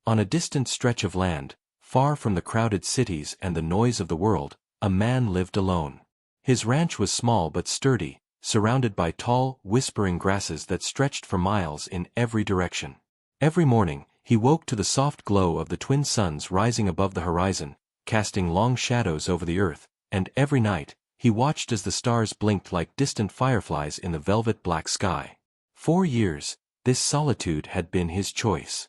On a distant stretch of land, far from the crowded cities and the noise of the world, a man lived alone. His ranch was small but sturdy, surrounded by tall, whispering grasses that stretched for miles in every direction. Every morning, he woke to the soft glow of the twin suns rising above the horizon, casting long shadows over the earth, and every night, he watched as the stars blinked like distant fireflies in the velvet black sky. 4 years, this solitude had been his choice.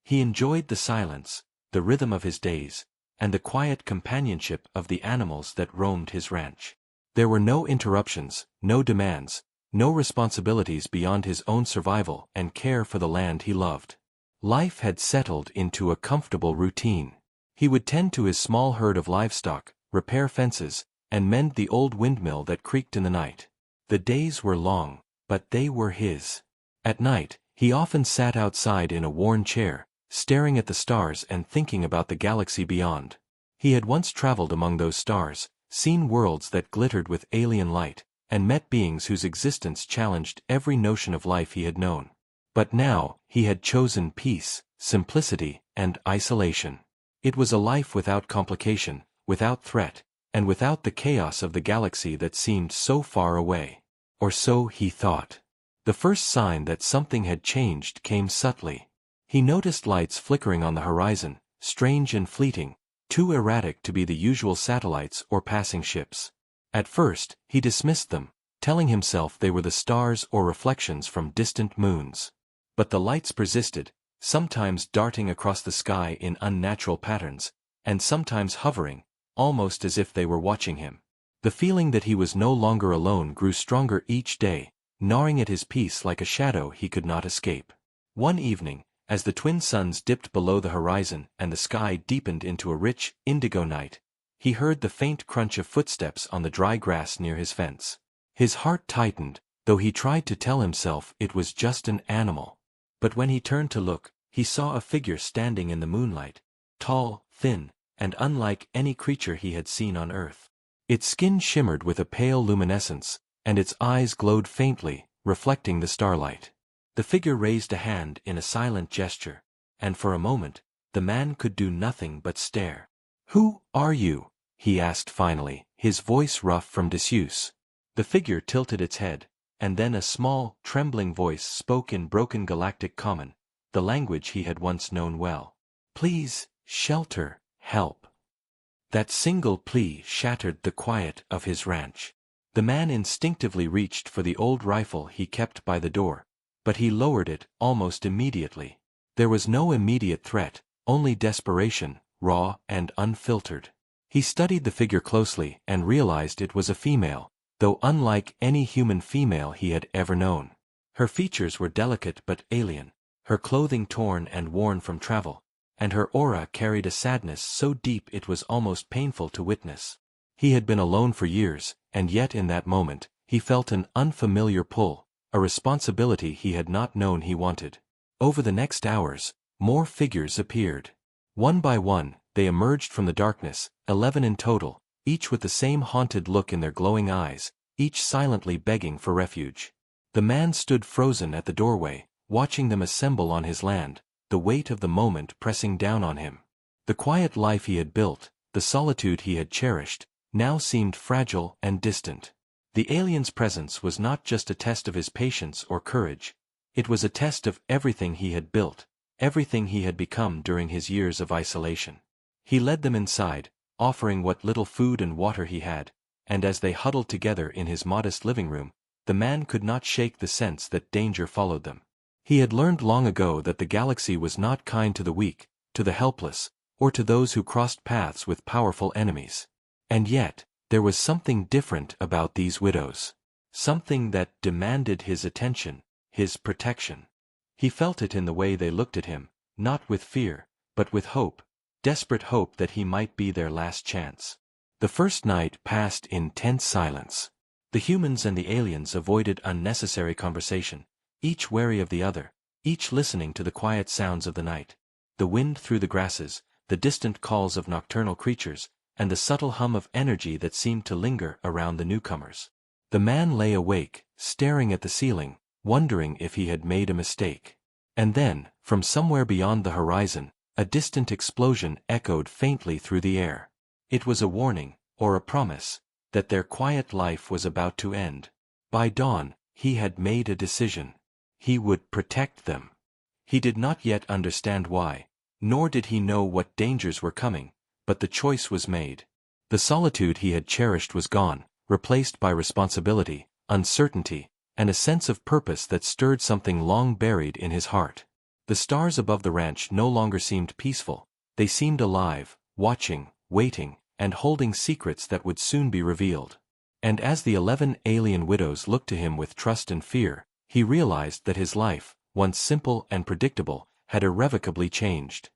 He enjoyed the silence, the rhythm of his days, and the quiet companionship of the animals that roamed his ranch. There were no interruptions, no demands, no responsibilities beyond his own survival and care for the land he loved. Life had settled into a comfortable routine. He would tend to his small herd of livestock, repair fences, and mend the old windmill that creaked in the night. The days were long, but they were his. At night, he often sat outside in a worn chair, staring at the stars and thinking about the galaxy beyond. He had once traveled among those stars, seen worlds that glittered with alien light, and met beings whose existence challenged every notion of life he had known. But now, he had chosen peace, simplicity, and isolation. It was a life without complication, without threat, and without the chaos of the galaxy that seemed so far away. Or so he thought. The first sign that something had changed came subtly. He noticed lights flickering on the horizon, strange and fleeting, too erratic to be the usual satellites or passing ships. At first, he dismissed them, telling himself they were the stars or reflections from distant moons. But the lights persisted, sometimes darting across the sky in unnatural patterns, and sometimes hovering, almost as if they were watching him. The feeling that he was no longer alone grew stronger each day, gnawing at his peace like a shadow he could not escape. One evening, as the twin suns dipped below the horizon and the sky deepened into a rich, indigo night, he heard the faint crunch of footsteps on the dry grass near his fence. His heart tightened, though he tried to tell himself it was just an animal. But when he turned to look, he saw a figure standing in the moonlight, tall, thin, and unlike any creature he had seen on Earth. Its skin shimmered with a pale luminescence, and its eyes glowed faintly, reflecting the starlight. The figure raised a hand in a silent gesture, and for a moment, the man could do nothing but stare. "Who are you?" he asked finally, his voice rough from disuse. The figure tilted its head, and then a small, trembling voice spoke in broken galactic common, the language he had once known well. "Please, shelter, help." That single plea shattered the quiet of his ranch. The man instinctively reached for the old rifle he kept by the door, but he lowered it almost immediately. There was no immediate threat, only desperation, raw and unfiltered. He studied the figure closely and realized it was a female, though unlike any human female he had ever known. Her features were delicate but alien, her clothing torn and worn from travel, and her aura carried a sadness so deep it was almost painful to witness. He had been alone for years, and yet in that moment, he felt an unfamiliar pull, a responsibility he had not known he wanted. Over the next hours, more figures appeared. One by one, they emerged from the darkness, 11 in total, each with the same haunted look in their glowing eyes, each silently begging for refuge. The man stood frozen at the doorway, watching them assemble on his land, the weight of the moment pressing down on him. The quiet life he had built, the solitude he had cherished, now seemed fragile and distant. The alien's presence was not just a test of his patience or courage, it was a test of everything he had built, everything he had become during his years of isolation. He led them inside, offering what little food and water he had, and as they huddled together in his modest living room, the man could not shake the sense that danger followed them. He had learned long ago that the galaxy was not kind to the weak, to the helpless, or to those who crossed paths with powerful enemies. And yet, there was something different about these widows. Something that demanded his attention, his protection. He felt it in the way they looked at him, not with fear, but with hope, desperate hope that he might be their last chance. The first night passed in tense silence. The humans and the aliens avoided unnecessary conversation, each wary of the other, each listening to the quiet sounds of the night. The wind through the grasses, the distant calls of nocturnal creatures, and the subtle hum of energy that seemed to linger around the newcomers. The man lay awake, staring at the ceiling, wondering if he had made a mistake. And then, from somewhere beyond the horizon, A distant explosion echoed faintly through the air. It was a warning, or a promise, that their quiet life was about to end. By dawn, he had made a decision. He would protect them. He did not yet understand why, nor did he know what dangers were coming, but the choice was made. The solitude he had cherished was gone, replaced by responsibility, uncertainty, and a sense of purpose that stirred something long buried in his heart. The stars above the ranch no longer seemed peaceful. They seemed alive, watching, waiting, and holding secrets that would soon be revealed. And as the 11 alien widows looked to him with trust and fear, he realized that his life, once simple and predictable, had irrevocably changed.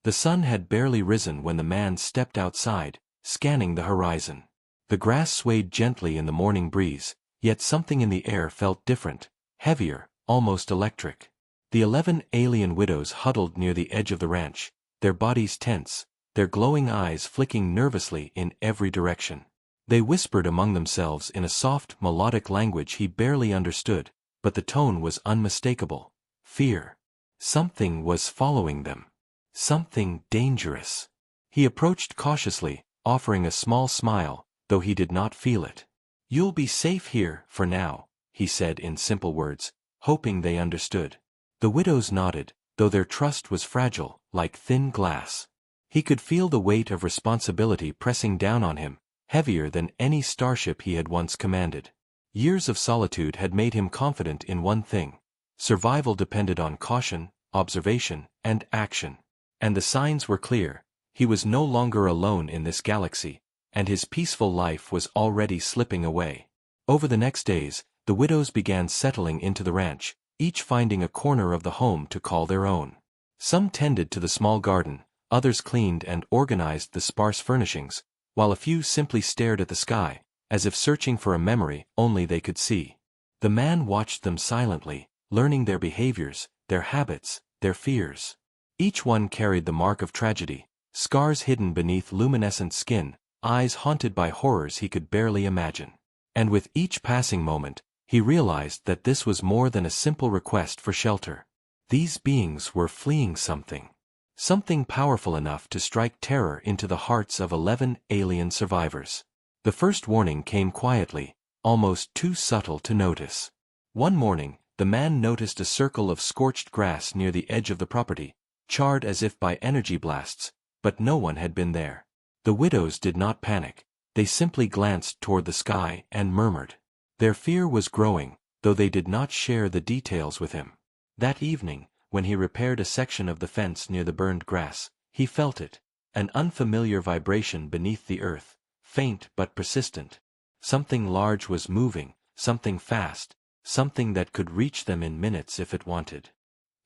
The sun had barely risen when the man stepped outside, scanning the horizon. The grass swayed gently in the morning breeze, yet something in the air felt different, heavier, almost electric. The 11 alien widows huddled near the edge of the ranch, their bodies tense, their glowing eyes flicking nervously in every direction. They whispered among themselves in a soft, melodic language he barely understood, but the tone was unmistakable. Fear. Something was following them. Something dangerous. He approached cautiously, offering a small smile, though he did not feel it. "You'll be safe here, for now," he said in simple words, hoping they understood. The widows nodded, though their trust was fragile, like thin glass. He could feel the weight of responsibility pressing down on him, heavier than any starship he had once commanded. Years of solitude had made him confident in one thing: survival depended on caution, observation, and action. And the signs were clear. He was no longer alone in this galaxy, and his peaceful life was already slipping away. Over the next days, the widows began settling into the ranch, each finding a corner of the home to call their own. Some tended to the small garden, others cleaned and organized the sparse furnishings, while a few simply stared at the sky, as if searching for a memory only they could see. The man watched them silently, learning their behaviors, their habits, their fears. Each one carried the mark of tragedy, scars hidden beneath luminescent skin, eyes haunted by horrors he could barely imagine. And with each passing moment, he realized that this was more than a simple request for shelter. These beings were fleeing something. Something powerful enough to strike terror into the hearts of 11 alien survivors. The first warning came quietly, almost too subtle to notice. One morning, the man noticed a circle of scorched grass near the edge of the property, charred as if by energy blasts, but no one had been there. The widows did not panic. They simply glanced toward the sky and murmured. Their fear was growing, though they did not share the details with him. That evening, when he repaired a section of the fence near the burned grass, he felt it, an unfamiliar vibration beneath the earth, faint but persistent. Something large was moving, something fast, something that could reach them in minutes if it wanted.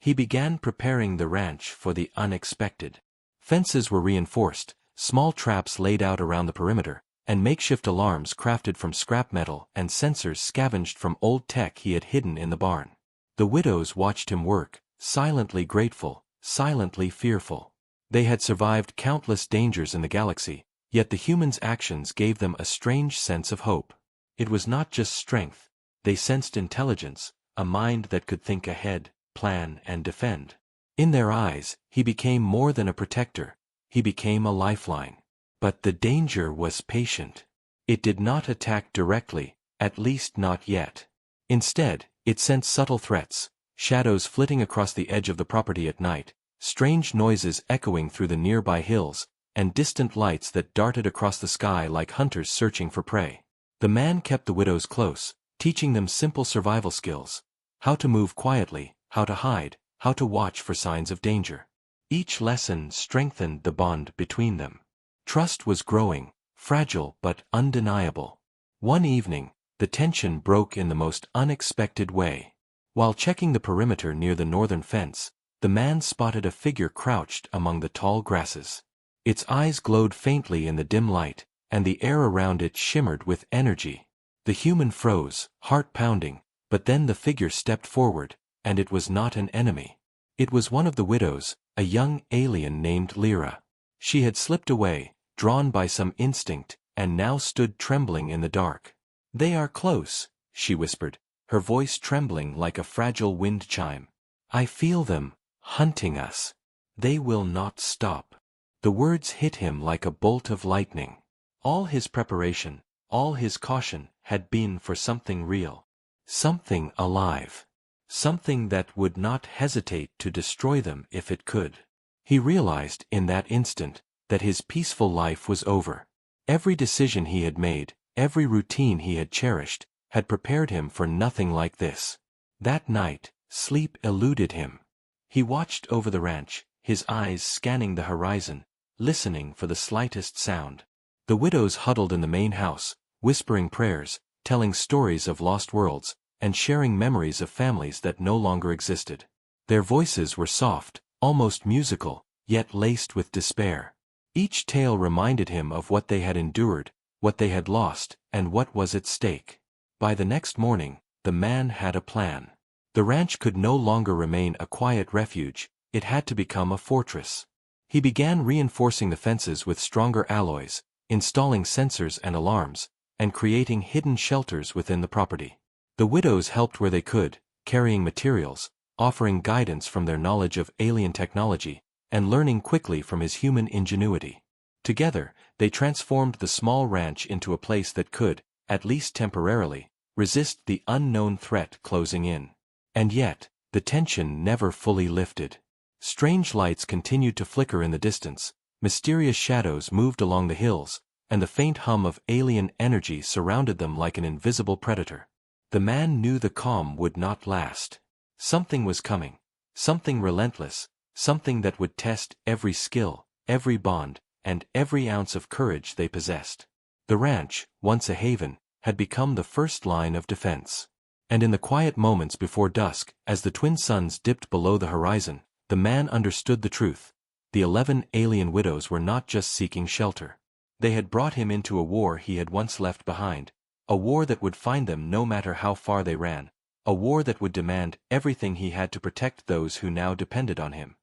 He began preparing the ranch for the unexpected. Fences were reinforced, small traps laid out around the perimeter, and makeshift alarms crafted from scrap metal and sensors scavenged from old tech he had hidden in the barn. The widows watched him work, silently grateful, silently fearful. They had survived countless dangers in the galaxy, yet the humans' actions gave them a strange sense of hope. It was not just strength. They sensed intelligence, a mind that could think ahead, plan, and defend. In their eyes, he became more than a protector. He became a lifeline. But the danger was patient. It did not attack directly, at least not yet. Instead, it sent subtle threats, shadows flitting across the edge of the property at night, strange noises echoing through the nearby hills, and distant lights that darted across the sky like hunters searching for prey. The man kept the widows close, teaching them simple survival skills: how to move quietly, how to hide, how to watch for signs of danger. Each lesson strengthened the bond between them. Trust was growing, fragile but undeniable. One evening, the tension broke in the most unexpected way. While checking the perimeter near the northern fence, the man spotted a figure crouched among the tall grasses. Its eyes glowed faintly in the dim light, and the air around it shimmered with energy. The human froze, heart pounding, but then the figure stepped forward, and it was not an enemy. It was one of the widows, a young alien named Lyra. She had slipped away, drawn by some instinct, and now stood trembling in the dark. "They are close," she whispered, her voice trembling like a fragile wind chime. "I feel them, hunting us." They will not stop. The words hit him like a bolt of lightning. All his preparation, all his caution had been for something real. Something alive. Something that would not hesitate to destroy them if it could. He realized in that instant that his peaceful life was over. Every decision he had made, every routine he had cherished, had prepared him for nothing like this. That night, sleep eluded him. He watched over the ranch, his eyes scanning the horizon, listening for the slightest sound. The widows huddled in the main house, whispering prayers, telling stories of lost worlds, and sharing memories of families that no longer existed. Their voices were soft, almost musical, yet laced with despair. Each tale reminded him of what they had endured, what they had lost, and what was at stake. By the next morning, the man had a plan. The ranch could no longer remain a quiet refuge, it had to become a fortress. He began reinforcing the fences with stronger alloys, installing sensors and alarms, and creating hidden shelters within the property. The widows helped where they could, carrying materials, offering guidance from their knowledge of alien technology, and learning quickly from his human ingenuity. Together, they transformed the small ranch into a place that could, at least temporarily, resist the unknown threat closing in. And yet, the tension never fully lifted. Strange lights continued to flicker in the distance, mysterious shadows moved along the hills, and the faint hum of alien energy surrounded them like an invisible predator. The man knew the calm would not last. Something was coming, something relentless, something that would test every skill, every bond, and every ounce of courage they possessed. The ranch, once a haven, had become the first line of defense. And in the quiet moments before dusk, as the twin suns dipped below the horizon, the man understood the truth. The 11 alien widows were not just seeking shelter. They had brought him into a war he had once left behind, a war that would find them no matter how far they ran, a war that would demand everything he had to protect those who now depended on him.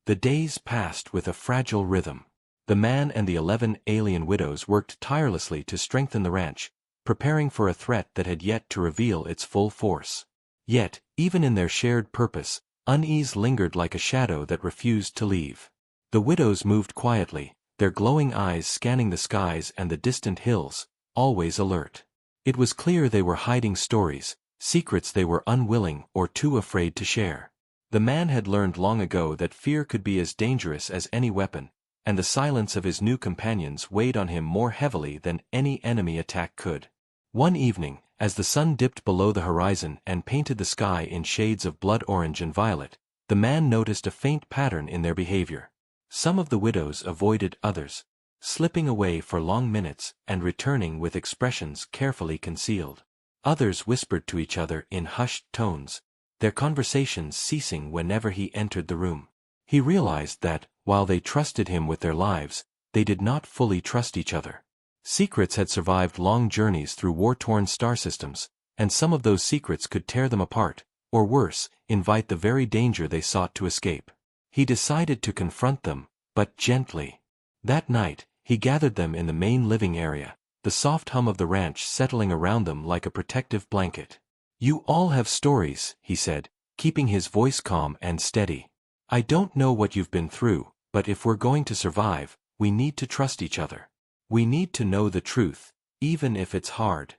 The days passed with a fragile rhythm. The man and the 11 alien widows worked tirelessly to strengthen the ranch, preparing for a threat that had yet to reveal its full force. Yet, even in their shared purpose, unease lingered like a shadow that refused to leave. The widows moved quietly, their glowing eyes scanning the skies and the distant hills, always alert. It was clear they were hiding stories, secrets they were unwilling or too afraid to share. The man had learned long ago that fear could be as dangerous as any weapon, and the silence of his new companions weighed on him more heavily than any enemy attack could. One evening, as the sun dipped below the horizon and painted the sky in shades of blood orange and violet, the man noticed a faint pattern in their behavior. Some of the widows avoided others, slipping away for long minutes and returning with expressions carefully concealed. Others whispered to each other in hushed tones, their conversations ceasing whenever he entered the room. He realized that, while they trusted him with their lives, they did not fully trust each other. Secrets had survived long journeys through war-torn star systems, and some of those secrets could tear them apart, or worse, invite the very danger they sought to escape. He decided to confront them, but gently. That night, he gathered them in the main living area, the soft hum of the ranch settling around them like a protective blanket. "You all have stories," he said, keeping his voice calm and steady. "I don't know what you've been through, but if we're going to survive, we need to trust each other. We need to know the truth, even if it's hard."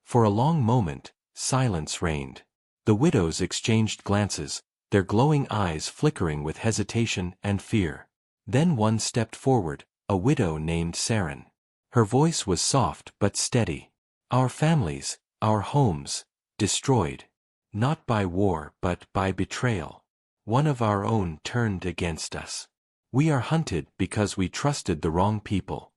For a long moment, silence reigned. The widows exchanged glances, their glowing eyes flickering with hesitation and fear. Then one stepped forward, a widow named Saren. Her voice was soft but steady. "Our families, our homes, destroyed. Not by war but by betrayal. One of our own turned against us. We are hunted because we trusted the wrong people."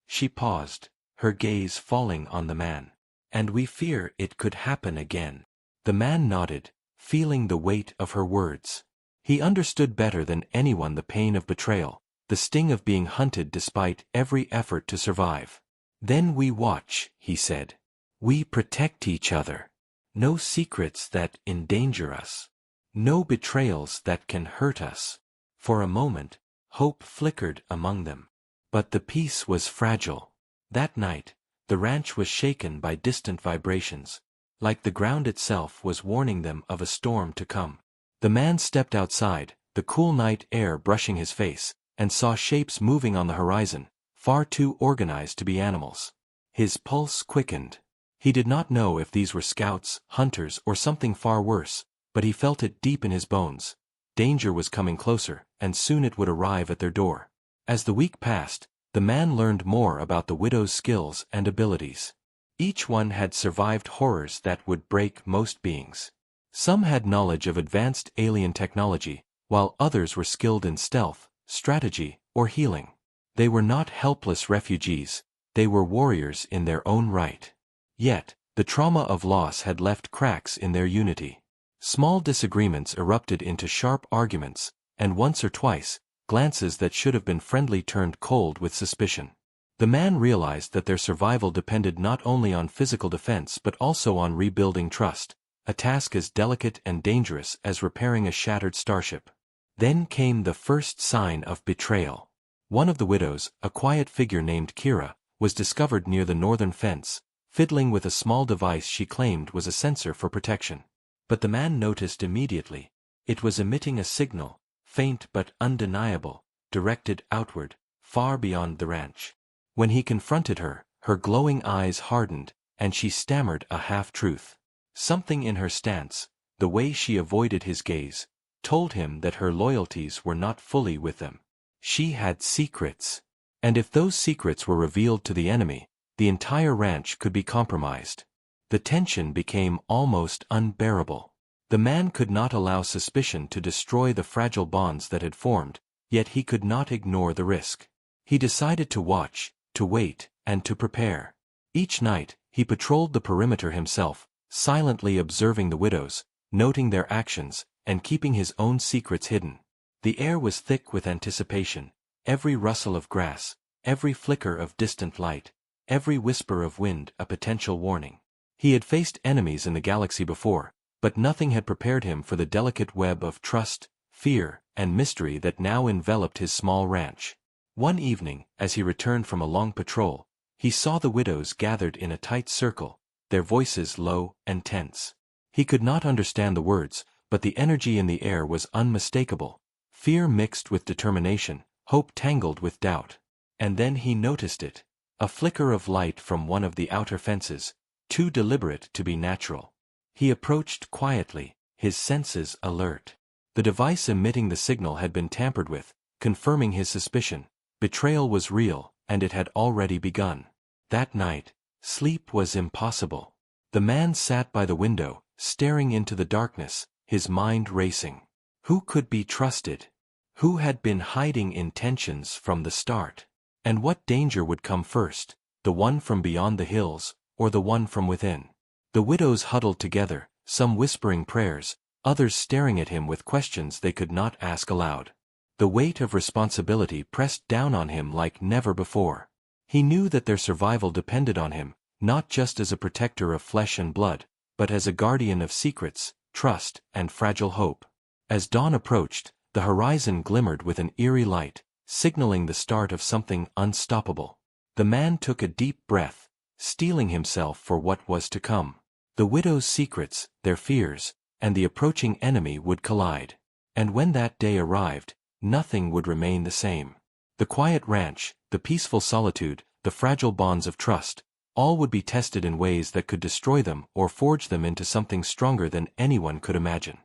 She paused, her gaze falling on the man. "And we fear it could happen again." The man nodded, feeling the weight of her words. He understood better than anyone the pain of betrayal, the sting of being hunted despite every effort to survive. "Then we watch," he said. "We protect each other. No secrets that endanger us. No betrayals that can hurt us." For a moment, hope flickered among them. But the peace was fragile. That night, the ranch was shaken by distant vibrations, like the ground itself was warning them of a storm to come. The man stepped outside, the cool night air brushing his face, and saw shapes moving on the horizon, far too organized to be animals. His pulse quickened. He did not know if these were scouts, hunters, or something far worse, but he felt it deep in his bones. Danger was coming closer, and soon it would arrive at their door. As the week passed, the man learned more about the widow's skills and abilities. Each one had survived horrors that would break most beings. Some had knowledge of advanced alien technology, while others were skilled in stealth, strategy, or healing. They were not helpless refugees, they were warriors in their own right. Yet, the trauma of loss had left cracks in their unity. Small disagreements erupted into sharp arguments, and once or twice, glances that should have been friendly turned cold with suspicion. The man realized that their survival depended not only on physical defense but also on rebuilding trust, a task as delicate and dangerous as repairing a shattered starship. Then came the first sign of betrayal. One of the widows, a quiet figure named Kira, was discovered near the northern fence, fiddling with a small device she claimed was a sensor for protection. But the man noticed immediately. It was emitting a signal, faint but undeniable, directed outward, far beyond the ranch. When he confronted her, her glowing eyes hardened, and she stammered a half-truth. Something in her stance, the way she avoided his gaze, told him that her loyalties were not fully with them. She had secrets. And if those secrets were revealed to the enemy, the entire ranch could be compromised. The tension became almost unbearable. The man could not allow suspicion to destroy the fragile bonds that had formed, yet he could not ignore the risk. He decided to watch, to wait, and to prepare. Each night, he patrolled the perimeter himself, silently observing the widows, noting their actions, and keeping his own secrets hidden. The air was thick with anticipation, every rustle of grass, every flicker of distant light, every whisper of wind a potential warning. He had faced enemies in the galaxy before, but nothing had prepared him for the delicate web of trust, fear, and mystery that now enveloped his small ranch. One evening, as he returned from a long patrol, he saw the widows gathered in a tight circle, their voices low and tense. He could not understand the words, but the energy in the air was unmistakable. Fear mixed with determination, hope tangled with doubt. And then he noticed it. A flicker of light from one of the outer fences, too deliberate to be natural. He approached quietly, his senses alert. The device emitting the signal had been tampered with, confirming his suspicion. Betrayal was real, and it had already begun. That night, sleep was impossible. The man sat by the window, staring into the darkness, his mind racing. Who could be trusted? Who had been hiding intentions from the start? And what danger would come first, the one from beyond the hills, or the one from within? The widows huddled together, some whispering prayers, others staring at him with questions they could not ask aloud. The weight of responsibility pressed down on him like never before. He knew that their survival depended on him, not just as a protector of flesh and blood, but as a guardian of secrets, trust, and fragile hope. As dawn approached, the horizon glimmered with an eerie light, signaling the start of something unstoppable. The man took a deep breath, steeling himself for what was to come. The widow's secrets, their fears, and the approaching enemy would collide. And when that day arrived, nothing would remain the same. The quiet ranch, the peaceful solitude, the fragile bonds of trust, all would be tested in ways that could destroy them or forge them into something stronger than anyone could imagine.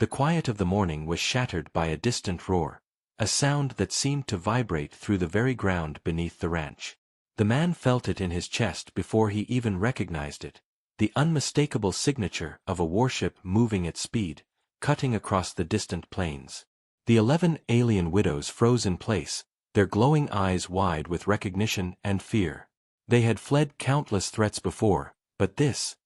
The quiet of the morning was shattered by a distant roar, a sound that seemed to vibrate through the very ground beneath the ranch. The man felt it in his chest before he even recognized it, the unmistakable signature of a warship moving at speed, cutting across the distant plains. The 11 alien widows froze in place, their glowing eyes wide with recognition and fear. They had fled countless threats before, but this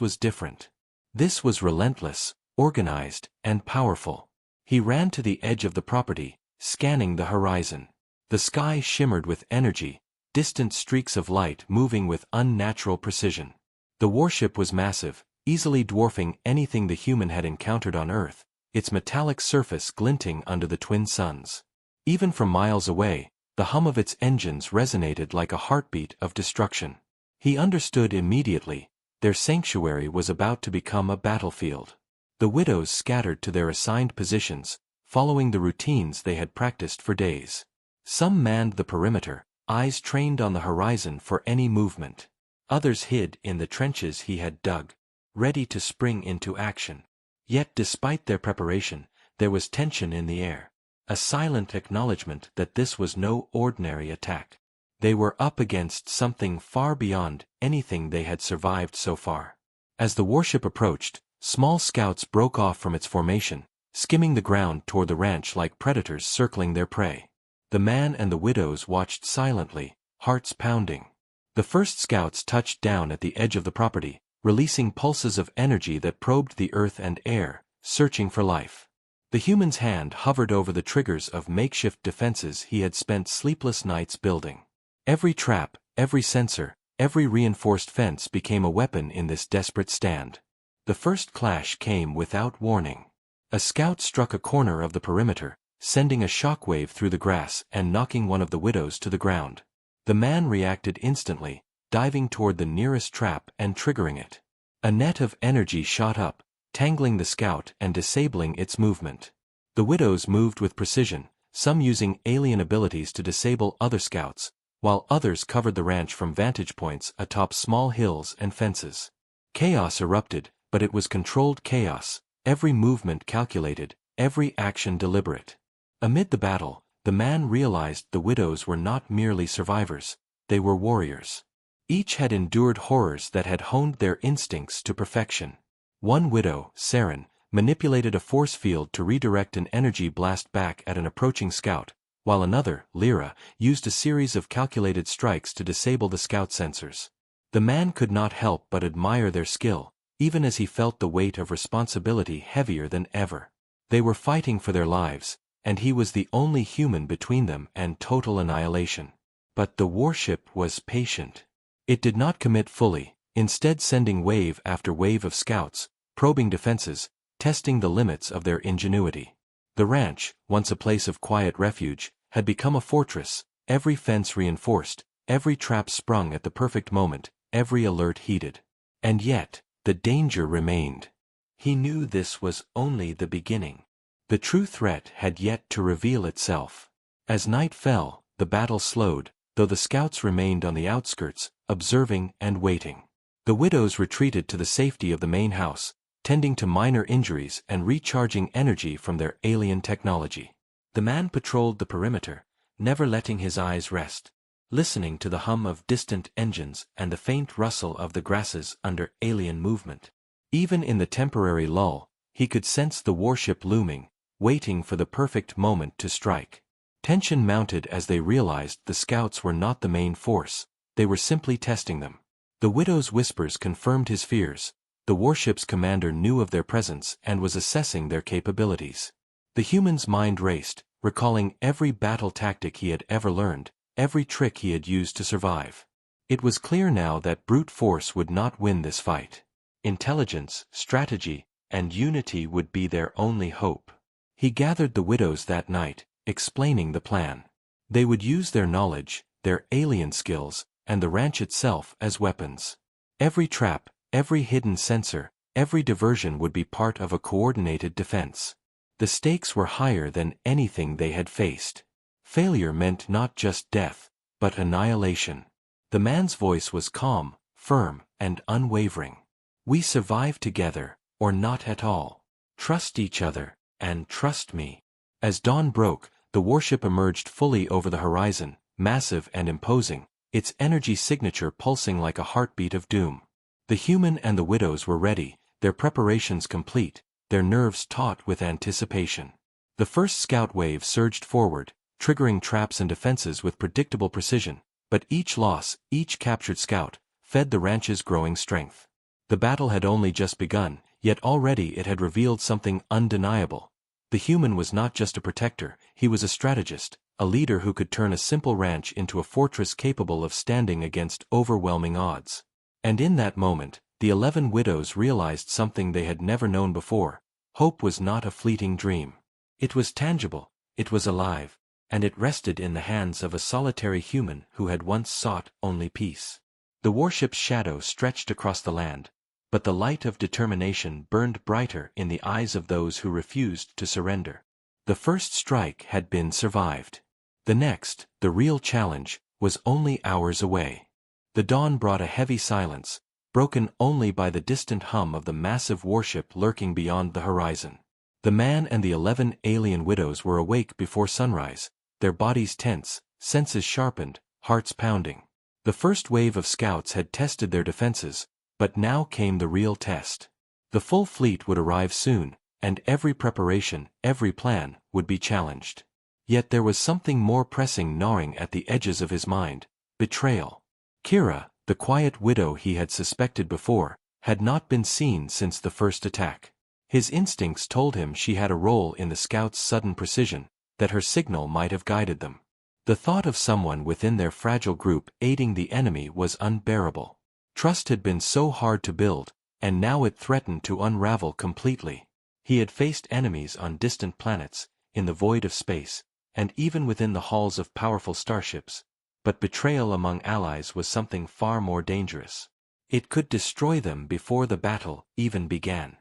was different. This was relentless, organized, and powerful. He ran to the edge of the property, scanning the horizon. The sky shimmered with energy, distant streaks of light moving with unnatural precision. The warship was massive, easily dwarfing anything the human had encountered on Earth, its metallic surface glinting under the twin suns. Even from miles away, the hum of its engines resonated like a heartbeat of destruction. He understood immediately, their sanctuary was about to become a battlefield. The widows scattered to their assigned positions, following the routines they had practiced for days. Some manned the perimeter, eyes trained on the horizon for any movement. Others hid in the trenches he had dug, ready to spring into action. Yet despite their preparation, there was tension in the air. A silent acknowledgement that this was no ordinary attack. They were up against something far beyond anything they had survived so far. As the warship approached, small scouts broke off from its formation, skimming the ground toward the ranch like predators circling their prey. The man and the widows watched silently, hearts pounding. The first scouts touched down at the edge of the property, releasing pulses of energy that probed the earth and air, searching for life. The human's hand hovered over the triggers of makeshift defenses he had spent sleepless nights building. Every trap, every sensor, every reinforced fence became a weapon in this desperate stand. The first clash came without warning. A scout struck a corner of the perimeter, sending a shockwave through the grass and knocking one of the widows to the ground. The man reacted instantly, diving toward the nearest trap and triggering it. A net of energy shot up, tangling the scout and disabling its movement. The widows moved with precision, some using alien abilities to disable other scouts, while others covered the ranch from vantage points atop small hills and fences. Chaos erupted, but it was controlled chaos, every movement calculated, every action deliberate. Amid the battle, the man realized the widows were not merely survivors, they were warriors. Each had endured horrors that had honed their instincts to perfection. One widow, Saren, manipulated a force field to redirect an energy blast back at an approaching scout, while another, Lyra, used a series of calculated strikes to disable the scout sensors. The man could not help but admire their skill, even as he felt the weight of responsibility heavier than ever. They were fighting for their lives, and he was the only human between them and total annihilation. But the warship was patient. It did not commit fully, instead sending wave after wave of scouts, probing defenses, testing the limits of their ingenuity. The ranch, once a place of quiet refuge, had become a fortress, every fence reinforced, every trap sprung at the perfect moment, every alert heeded. And yet, the danger remained. He knew this was only the beginning. The true threat had yet to reveal itself. As night fell, the battle slowed, though the scouts remained on the outskirts, observing and waiting. The widows retreated to the safety of the main house, tending to minor injuries and recharging energy from their alien technology. The man patrolled the perimeter, never letting his eyes rest, listening to the hum of distant engines and the faint rustle of the grasses under alien movement. Even in the temporary lull, he could sense the warship looming, waiting for the perfect moment to strike. Tension mounted as they realized the scouts were not the main force, they were simply testing them. The widow's whispers confirmed his fears. The warship's commander knew of their presence and was assessing their capabilities. The human's mind raced, recalling every battle tactic he had ever learned, every trick he had used to survive. It was clear now that brute force would not win this fight. Intelligence, strategy, and unity would be their only hope. He gathered the widows that night, explaining the plan. They would use their knowledge, their alien skills, and the ranch itself as weapons. Every trap, every hidden sensor, every diversion would be part of a coordinated defense. The stakes were higher than anything they had faced. Failure meant not just death, but annihilation. The man's voice was calm, firm, and unwavering. We survive together, or not at all. Trust each other, and trust me. As dawn broke, the warship emerged fully over the horizon, massive and imposing, its energy signature pulsing like a heartbeat of doom. The human and the widows were ready, their preparations complete, their nerves taut with anticipation. The first scout wave surged forward, triggering traps and defenses with predictable precision, but each loss, each captured scout, fed the ranch's growing strength. The battle had only just begun, yet already it had revealed something undeniable. The human was not just a protector, he was a strategist, a leader who could turn a simple ranch into a fortress capable of standing against overwhelming odds. And in that moment, the 11 widows realized something they had never known before. Hope was not a fleeting dream. It was tangible, it was alive, and it rested in the hands of a solitary human who had once sought only peace. The warship's shadow stretched across the land, but the light of determination burned brighter in the eyes of those who refused to surrender. The first strike had been survived. The next, the real challenge, was only hours away. The dawn brought a heavy silence, broken only by the distant hum of the massive warship lurking beyond the horizon. The man and the 11 alien widows were awake before sunrise, their bodies tense, senses sharpened, hearts pounding. The first wave of scouts had tested their defenses, but now came the real test. The full fleet would arrive soon, and every preparation, every plan, would be challenged. Yet there was something more pressing gnawing at the edges of his mind: betrayal. Kira, the quiet widow he had suspected before, had not been seen since the first attack. His instincts told him she had a role in the scouts' sudden precision, that her signal might have guided them. The thought of someone within their fragile group aiding the enemy was unbearable. Trust had been so hard to build, and now it threatened to unravel completely. He had faced enemies on distant planets, in the void of space, and even within the halls of powerful starships. But betrayal among allies was something far more dangerous. It could destroy them before the battle even began.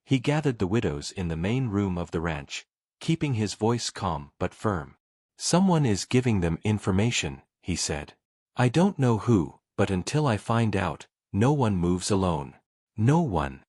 He gathered the widows in the main room of the ranch, keeping his voice calm but firm. "Someone is giving them information," he said. "I don't know who, but until I find out, no one moves alone. No one."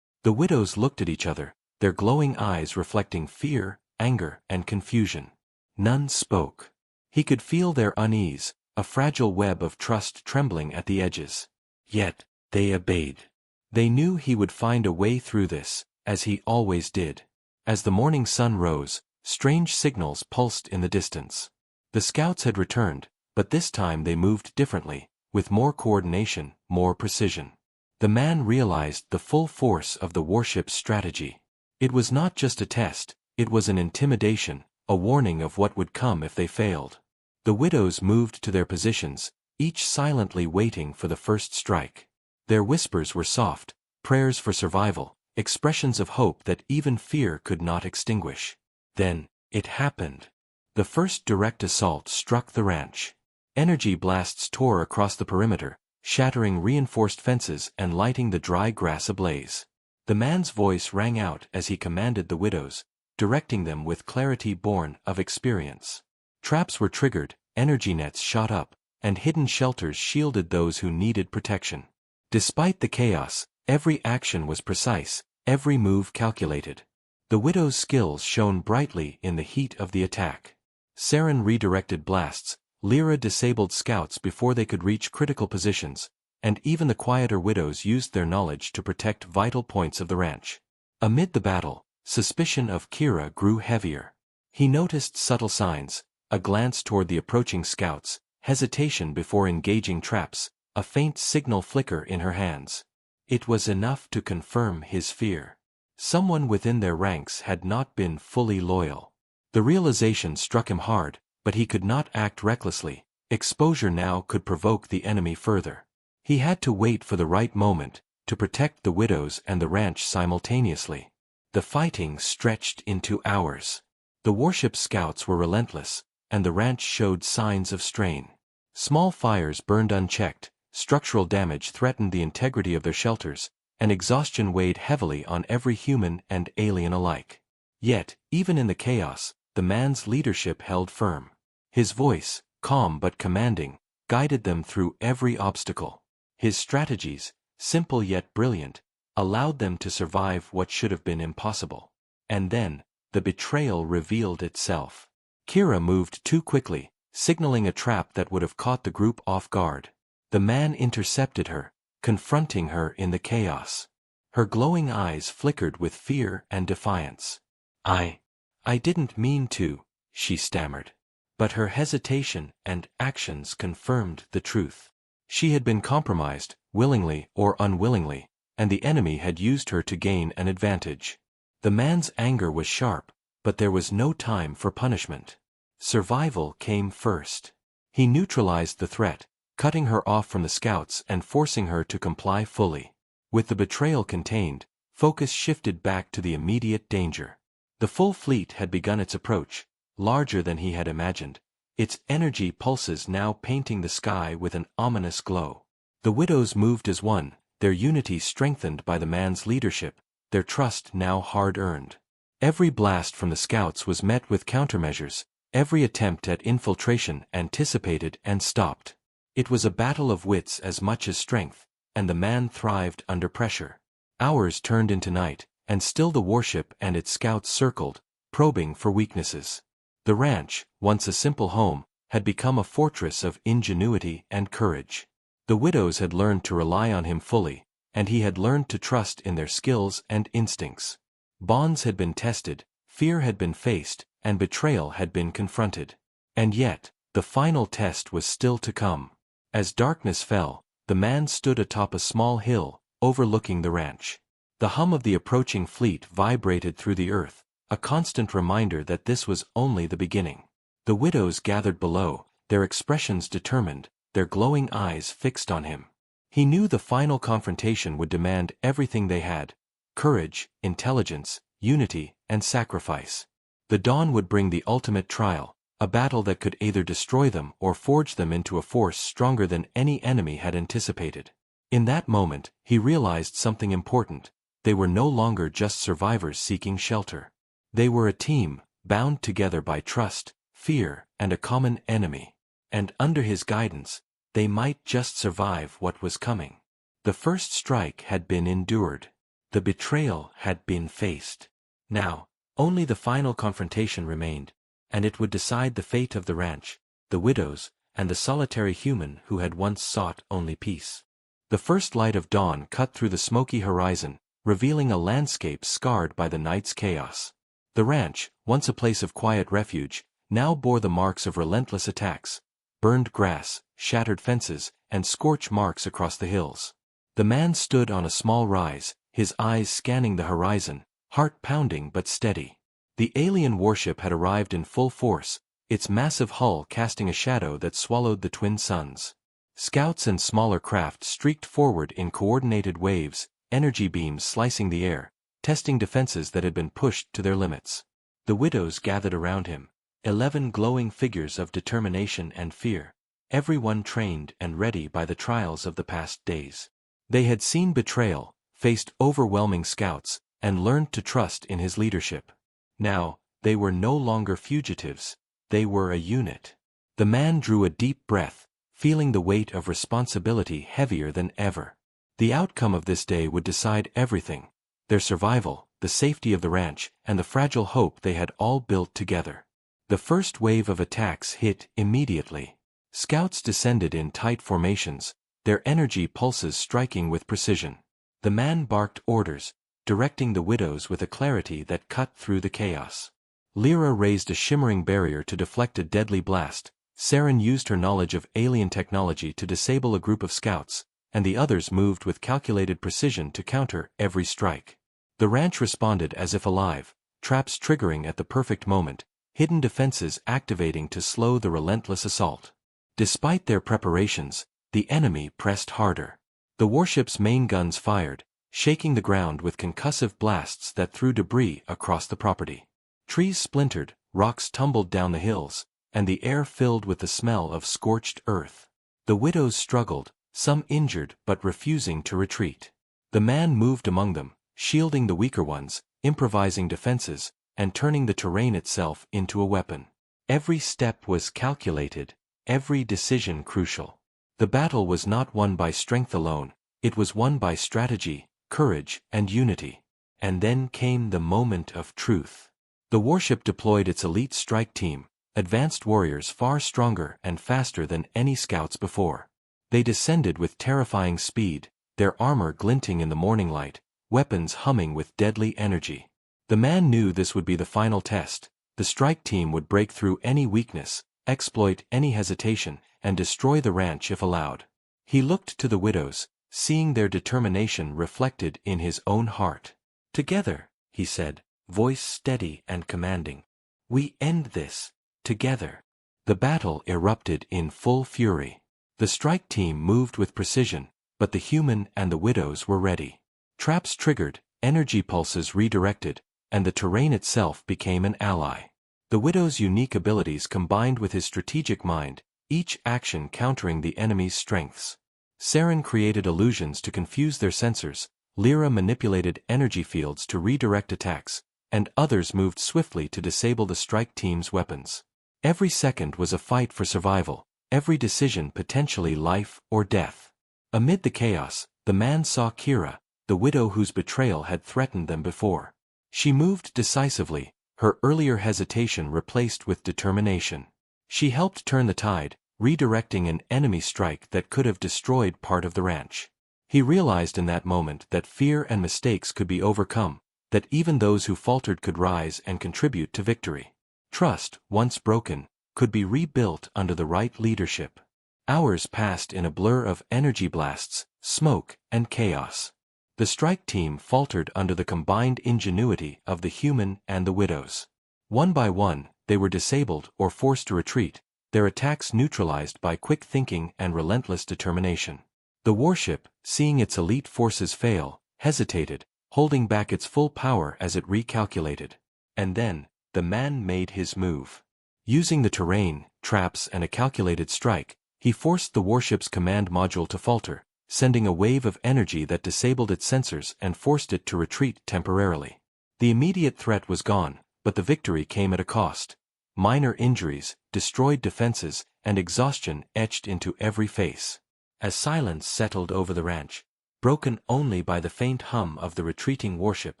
The widows looked at each other, their glowing eyes reflecting fear, anger, and confusion. None spoke. He could feel their unease, a fragile web of trust trembling at the edges. Yet, they obeyed. They knew he would find a way through this, as he always did. As the morning sun rose, strange signals pulsed in the distance. The scouts had returned, but this time they moved differently, with more coordination, more precision. The man realized the full force of the warship's strategy. It was not just a test, it was an intimidation, a warning of what would come if they failed. The widows moved to their positions, each silently waiting for the first strike. Their whispers were soft, prayers for survival, expressions of hope that even fear could not extinguish. Then, it happened. The first direct assault struck the ranch. Energy blasts tore across the perimeter, shattering reinforced fences and lighting the dry grass ablaze. The man's voice rang out as he commanded the widows, directing them with clarity born of experience. Traps were triggered, energy nets shot up, and hidden shelters shielded those who needed protection. Despite the chaos, every action was precise, every move calculated. The widow's skills shone brightly in the heat of the attack. Saren redirected blasts, Lyra disabled scouts before they could reach critical positions, and even the quieter widows used their knowledge to protect vital points of the ranch. Amid the battle, suspicion of Kira grew heavier. He noticed subtle signs: a glance toward the approaching scouts, hesitation before engaging traps, a faint signal flicker in her hands. It was enough to confirm his fear. Someone within their ranks had not been fully loyal. The realization struck him hard, but he could not act recklessly. Exposure now could provoke the enemy further. He had to wait for the right moment, to protect the widows and the ranch simultaneously. The fighting stretched into hours. The warship scouts were relentless, and the ranch showed signs of strain. Small fires burned unchecked, structural damage threatened the integrity of their shelters, and exhaustion weighed heavily on every human and alien alike. Yet, even in the chaos, the man's leadership held firm. His voice, calm but commanding, guided them through every obstacle. His strategies, simple yet brilliant, allowed them to survive what should have been impossible. And then, the betrayal revealed itself. Kira moved too quickly, signaling a trap that would have caught the group off guard. The man intercepted her, confronting her in the chaos. Her glowing eyes flickered with fear and defiance. I didn't mean to," she stammered. But her hesitation and actions confirmed the truth. She had been compromised, willingly or unwillingly, and the enemy had used her to gain an advantage. The man's anger was sharp, but there was no time for punishment. Survival came first. He neutralized the threat, cutting her off from the scouts and forcing her to comply fully. With the betrayal contained, focus shifted back to the immediate danger. The full fleet had begun its approach, larger than he had imagined, its energy pulses now painting the sky with an ominous glow. The widows moved as one, their unity strengthened by the man's leadership, their trust now hard-earned. Every blast from the scouts was met with countermeasures, every attempt at infiltration anticipated and stopped. It was a battle of wits as much as strength, and the man thrived under pressure. Hours turned into night, and still the warship and its scouts circled, probing for weaknesses. The ranch, once a simple home, had become a fortress of ingenuity and courage. The widows had learned to rely on him fully, and he had learned to trust in their skills and instincts. Bonds had been tested, fear had been faced, and betrayal had been confronted. And yet, the final test was still to come. As darkness fell, the man stood atop a small hill, overlooking the ranch. The hum of the approaching fleet vibrated through the earth, a constant reminder that this was only the beginning. The widows gathered below, their expressions determined, their glowing eyes fixed on him. He knew the final confrontation would demand everything they had: courage, intelligence, unity, and sacrifice. The dawn would bring the ultimate trial, a battle that could either destroy them or forge them into a force stronger than any enemy had anticipated. In that moment, he realized something important: they were no longer just survivors seeking shelter. They were a team, bound together by trust, fear, and a common enemy. And under his guidance, they might just survive what was coming. The first strike had been endured. The betrayal had been faced. Now, only the final confrontation remained, and it would decide the fate of the ranch, the widows, and the solitary human who had once sought only peace. The first light of dawn cut through the smoky horizon, revealing a landscape scarred by the night's chaos. The ranch, once a place of quiet refuge, now bore the marks of relentless attacks: burned grass, shattered fences, and scorch marks across the hills. The man stood on a small rise, his eyes scanning the horizon, heart pounding but steady. The alien warship had arrived in full force, its massive hull casting a shadow that swallowed the twin suns. Scouts and smaller craft streaked forward in coordinated waves, energy beams slicing the air, testing defenses that had been pushed to their limits. The widows gathered around him, 11 glowing figures of determination and fear, everyone trained and ready by the trials of the past days. They had seen betrayal, faced overwhelming scouts, and learned to trust in his leadership. Now, they were no longer fugitives, they were a unit. The man drew a deep breath, feeling the weight of responsibility heavier than ever. The outcome of this day would decide everything: their survival, the safety of the ranch, and the fragile hope they had all built together. The first wave of attacks hit immediately. Scouts descended in tight formations, their energy pulses striking with precision. The man barked orders, directing the widows with a clarity that cut through the chaos. Lyra raised a shimmering barrier to deflect a deadly blast, Saren used her knowledge of alien technology to disable a group of scouts, and the others moved with calculated precision to counter every strike. The ranch responded as if alive, traps triggering at the perfect moment, hidden defenses activating to slow the relentless assault. Despite their preparations, the enemy pressed harder. The warship's main guns fired, shaking the ground with concussive blasts that threw debris across the property. Trees splintered, rocks tumbled down the hills, and the air filled with the smell of scorched earth. The widows struggled, some injured but refusing to retreat. The man moved among them, shielding the weaker ones, improvising defenses, and turning the terrain itself into a weapon. Every step was calculated, every decision crucial. The battle was not won by strength alone, it was won by strategy, courage, and unity. And then came the moment of truth. The warship deployed its elite strike team, advanced warriors far stronger and faster than any scouts before. They descended with terrifying speed, their armor glinting in the morning light, weapons humming with deadly energy. The man knew this would be the final test. The strike team would break through any weakness, exploit any hesitation, and destroy the ranch if allowed. He looked to the widows, seeing their determination reflected in his own heart. "Together," he said, voice steady and commanding. "We end this, together." The battle erupted in full fury. The strike team moved with precision, but the human and the widows were ready. Traps triggered, energy pulses redirected, and the terrain itself became an ally. The widow's unique abilities combined with his strategic mind, each action countering the enemy's strengths. Saren created illusions to confuse their sensors, Lyra manipulated energy fields to redirect attacks, and others moved swiftly to disable the strike team's weapons. Every second was a fight for survival, every decision potentially life or death. Amid the chaos, the man saw Kira, the widow whose betrayal had threatened them before. She moved decisively, her earlier hesitation replaced with determination. She helped turn the tide, redirecting an enemy strike that could have destroyed part of the ranch. He realized in that moment that fear and mistakes could be overcome, that even those who faltered could rise and contribute to victory. Trust, once broken, could be rebuilt under the right leadership. Hours passed in a blur of energy blasts, smoke, and chaos. The strike team faltered under the combined ingenuity of the human and the widows. One by one, they were disabled or forced to retreat, their attacks neutralized by quick thinking and relentless determination. The warship, seeing its elite forces fail, hesitated, holding back its full power as it recalculated. And then, the man made his move. Using the terrain, traps and a calculated strike, he forced the warship's command module to falter, sending a wave of energy that disabled its sensors and forced it to retreat temporarily. The immediate threat was gone, but the victory came at a cost. Minor injuries, destroyed defenses, and exhaustion etched into every face. As silence settled over the ranch, broken only by the faint hum of the retreating warship,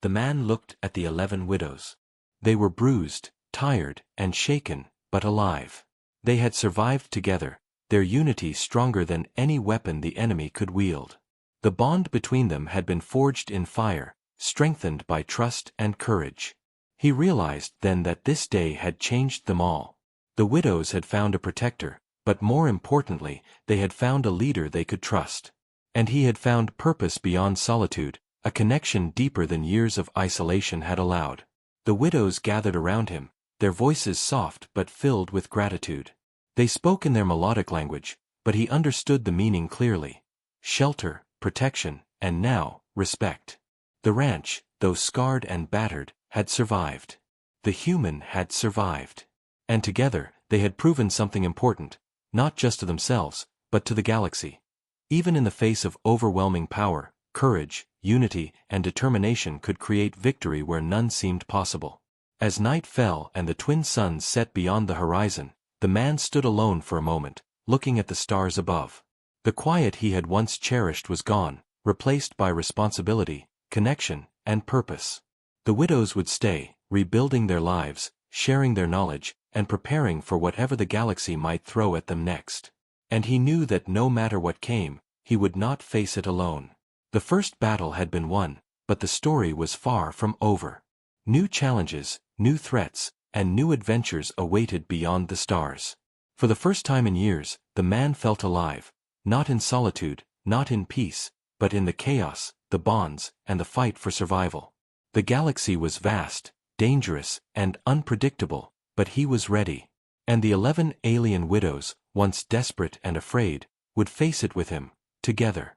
the man looked at the 11 widows. They were bruised, tired, and shaken, but alive. They had survived together, their unity stronger than any weapon the enemy could wield. The bond between them had been forged in fire, strengthened by trust and courage. He realized then that this day had changed them all. The widows had found a protector, but more importantly, they had found a leader they could trust. And he had found purpose beyond solitude, a connection deeper than years of isolation had allowed. The widows gathered around him, their voices soft but filled with gratitude. They spoke in their melodic language, but he understood the meaning clearly. Shelter, protection, and now, respect. The ranch, though scarred and battered, had survived. The human had survived. And together, they had proven something important, not just to themselves, but to the galaxy. Even in the face of overwhelming power, courage, unity, and determination could create victory where none seemed possible. As night fell and the twin suns set beyond the horizon, the man stood alone for a moment, looking at the stars above. The quiet he had once cherished was gone, replaced by responsibility, connection, and purpose. The widows would stay, rebuilding their lives, sharing their knowledge, and preparing for whatever the galaxy might throw at them next. And he knew that no matter what came, he would not face it alone. The first battle had been won, but the story was far from over. New challenges, new threats, and new adventures awaited beyond the stars. For the first time in years, the man felt alive, not in solitude, not in peace, but in the chaos, the bonds, and the fight for survival. The galaxy was vast, dangerous, and unpredictable, but he was ready. And the 11 alien widows, once desperate and afraid, would face it with him, together.